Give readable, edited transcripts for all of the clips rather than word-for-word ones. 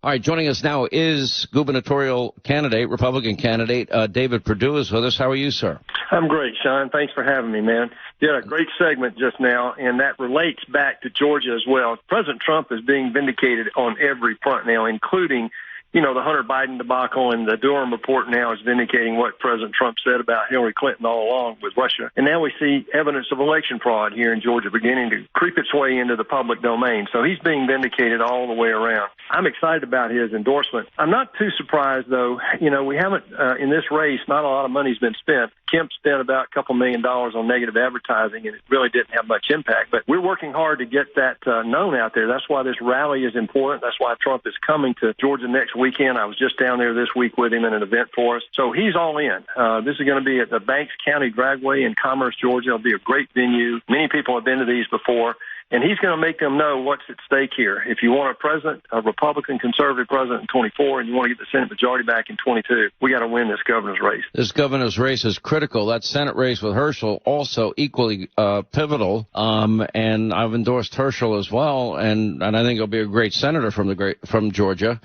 All right, joining us now is gubernatorial candidate, Republican candidate, David Perdue is with us. How are you, sir? I'm great, Sean. Thanks for having me, man. You had a great segment just now, and that relates back to Georgia as well. President Trump is being vindicated on every front now, including, the Hunter Biden debacle, and the Durham report now is vindicating what President Trump said about Hillary Clinton all along with Russia. And now we see evidence of election fraud here in Georgia beginning to creep its way into the public domain. So he's being vindicated all the way around. I'm excited about his endorsement. I'm not too surprised, though. We haven't, in this race, not a lot of money's been spent. Kemp spent about a couple $1 million on negative advertising, and it really didn't have much impact. But we're working hard to get that known out there. That's why this rally is important. That's why Trump is coming to Georgia next weekend. I was just down there this week with him in an event for us. So he's all in. This is going to be at the Banks County Dragway in Commerce, Georgia. It'll be a great venue. Many people have been to these before. And he's going to make them know what's at stake here. If you want a Republican conservative president in 24 and you want to get the Senate majority back in 22, we got to win this governor's race. This governor's race is critical. That Senate race with Herschel also equally pivotal. And I've endorsed Herschel as well, and I think he'll be a great senator from Georgia.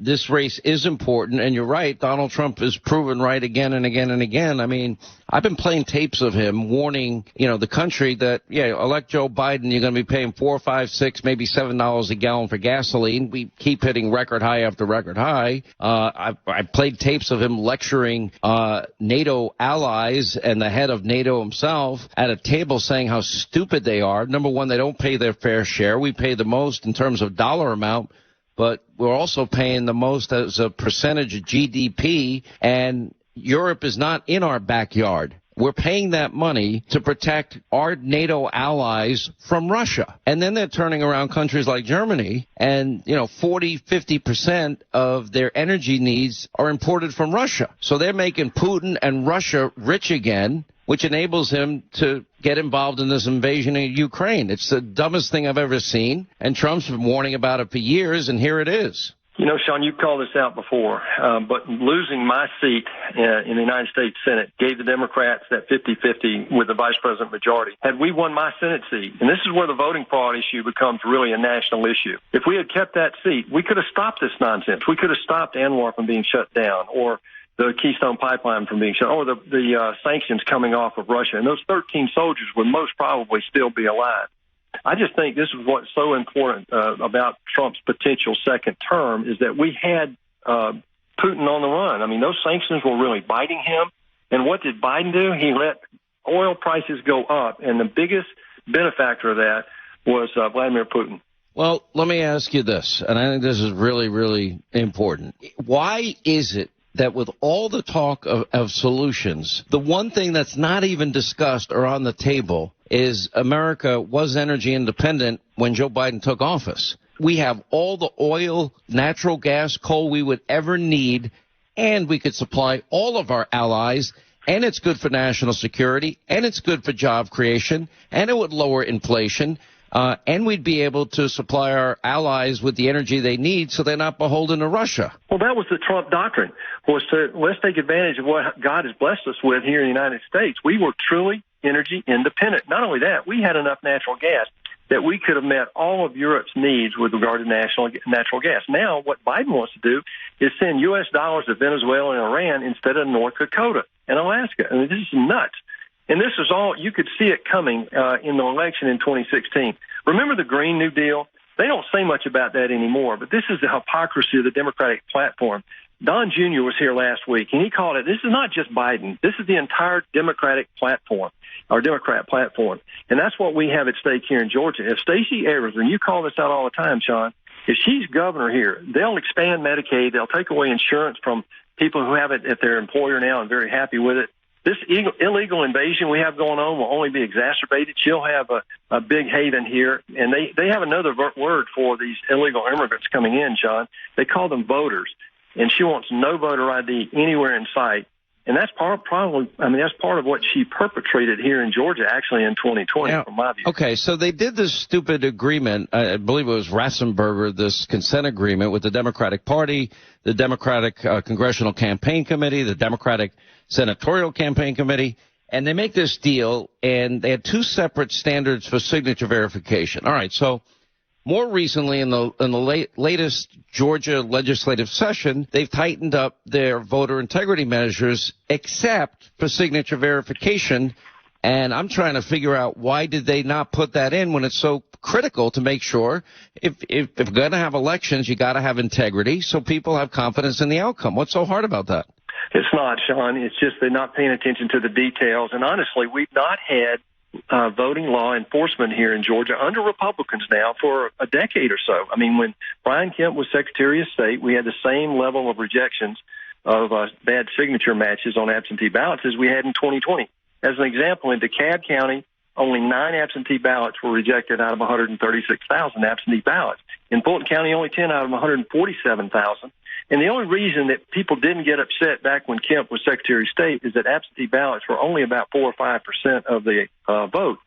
This race is important, and you're right. Donald Trump is proven right again and again and again. I mean, I've been playing tapes of him warning, the country that, elect Joe Biden, you're going to be paying $4, $5, $6, maybe $7 a gallon for gasoline. We keep hitting record high after record high. I played tapes of him lecturing NATO allies and the head of NATO himself at a table saying how stupid they are. Number one, they don't pay their fair share. We pay the most in terms of dollar amount, but we're also paying the most as a percentage of GDP, and Europe is not in our backyard. We're paying that money to protect our NATO allies from Russia. And then they're turning around countries like Germany and, 40, 50% of their energy needs are imported from Russia. So they're making Putin and Russia rich again, which enables him to get involved in this invasion of Ukraine. It's the dumbest thing I've ever seen. And Trump's been warning about it for years, and here it is. Sean, you've called this out before, but losing my seat in the United States Senate gave the Democrats that 50-50 with the vice president majority. Had we won my Senate seat, and this is where the voting fraud issue becomes really a national issue. If we had kept that seat, we could have stopped this nonsense. We could have stopped ANWR from being shut down, or the Keystone Pipeline from being shut, or the sanctions coming off of Russia. And those 13 soldiers would most probably still be alive. I just think this is what's so important about Trump's potential second term is that we had Putin on the run. I mean, those sanctions were really biting him. And what did Biden do? He let oil prices go up. And the biggest benefactor of that was Vladimir Putin. Well, let me ask you this, and I think this is really, really important. Why is it that with all the talk of solutions, the one thing that's not even discussed or on the table is America was energy independent when Joe Biden took office? We have all the oil, natural gas, coal we would ever need, and we could supply all of our allies, and it's good for national security, and it's good for job creation, and it would lower inflation. And we'd be able to supply our allies with the energy they need so they're not beholden to Russia. Well, that was the Trump doctrine, was to let's take advantage of what God has blessed us with here in the United States. We were truly energy independent. Not only that, we had enough natural gas that we could have met all of Europe's needs with regard to natural gas. Now, what Biden wants to do is send U.S. dollars to Venezuela and Iran instead of North Dakota and Alaska. I mean, this is nuts. And this is all, you could see it coming in the election in 2016. Remember the Green New Deal? They don't say much about that anymore, but this is the hypocrisy of the Democratic platform. Don Jr. was here last week, and he called it, this is not just Biden. This is the entire Democratic platform, our Democrat platform. And that's what we have at stake here in Georgia. If Stacey Abrams, and you call this out all the time, Sean, if she's governor here, they'll expand Medicaid. They'll take away insurance from people who have it at their employer now and very happy with it. This illegal invasion we have going on will only be exacerbated. She'll have a big haven here, and they have another word for these illegal immigrants coming in, John. They call them voters, and she wants no voter ID anywhere in sight. And that's that's part of what she perpetrated here in Georgia, actually, in 2020, from my view. Okay, so they did this stupid agreement, I believe it was Ratzenberger, this consent agreement with the Democratic Party, the Democratic Congressional Campaign Committee, the Democratic Senatorial Campaign Committee, and they make this deal, and they had two separate standards for signature verification. All right, so more recently, in the latest Georgia legislative session, they've tightened up their voter integrity measures, except for signature verification. And I'm trying to figure out, why did they not put that in when it's so critical to make sure if you're going to have elections, you got to have integrity so people have confidence in the outcome. What's so hard about that? It's not, Sean. It's just they're not paying attention to the details. And honestly, we've not had voting law enforcement here in Georgia under Republicans now for a decade or so. I mean, when Brian Kemp was Secretary of State, we had the same level of rejections of bad signature matches on absentee ballots as we had in 2020. As an example, in DeKalb County, only 9 absentee ballots were rejected out of 136,000 absentee ballots. In Fulton County, only 10 out of 147,000. And the only reason that people didn't get upset back when Kemp was Secretary of State is that absentee ballots were only about 4 or 5% of the vote.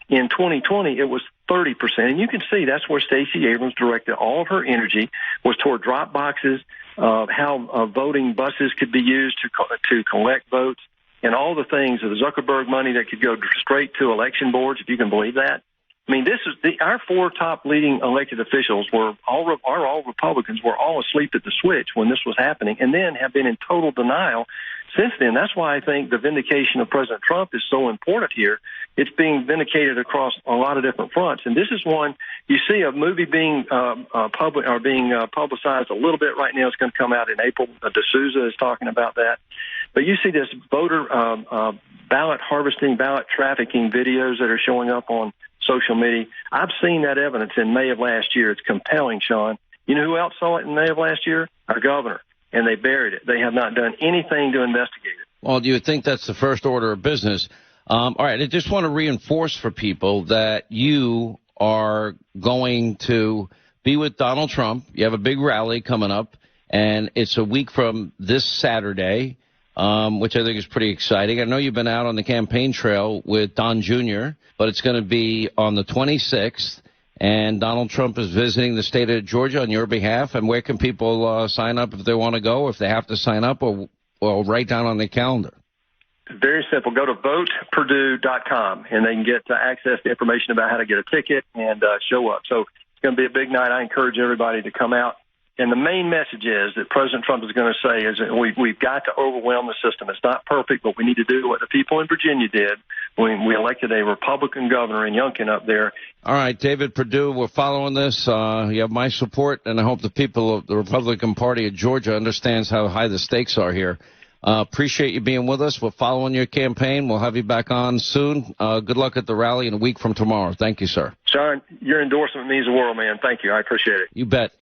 In 2020, it was 30%. And you can see that's where Stacey Abrams directed all of her energy, was toward drop boxes, how voting buses could be used to collect votes, and all the things, the Zuckerberg money that could go straight to election boards, if you can believe that. I mean, this is our 4 top leading elected officials were all Republicans, were all asleep at the switch when this was happening, and then have been in total denial since then. That's why I think the vindication of President Trump is so important here. It's being vindicated across a lot of different fronts, and this is one you see a movie being publicized a little bit right now. It's going to come out in April. D'Souza is talking about that, but you see this voter ballot harvesting, ballot trafficking videos that are showing up on social media. I've seen that evidence in May of last year. It's compelling, Sean. You know who else saw it in May of last year? Our governor. And they buried it. They have not done anything to investigate it. Well, you would think that's the first order of business. All right, I just want to reinforce for people that you are going to be with Donald Trump. You have a big rally coming up, and it's a week from this Saturday, which I think is pretty exciting. I know you've been out on the campaign trail with Don Jr., but it's going to be on the 26th, and Donald Trump is visiting the state of Georgia on your behalf. And where can people sign up if they want to go, if they have to sign up, or write down on the calendar? Very simple. Go to voteperdue.com, and they can get access to information about how to get a ticket and show up. So it's going to be a big night. I encourage everybody to come out. And the main message is that President Trump is going to say is that we've got to overwhelm the system. It's not perfect, but we need to do what the people in Virginia did when we elected a Republican governor in Youngkin up there. All right, David Perdue, we're following this. You have my support, and I hope the people of the Republican Party of Georgia understands how high the stakes are here. Appreciate you being with us. We're following your campaign. We'll have you back on soon. Good luck at the rally in a week from tomorrow. Thank you, sir. Sean, your endorsement means the world, man. Thank you. I appreciate it. You bet.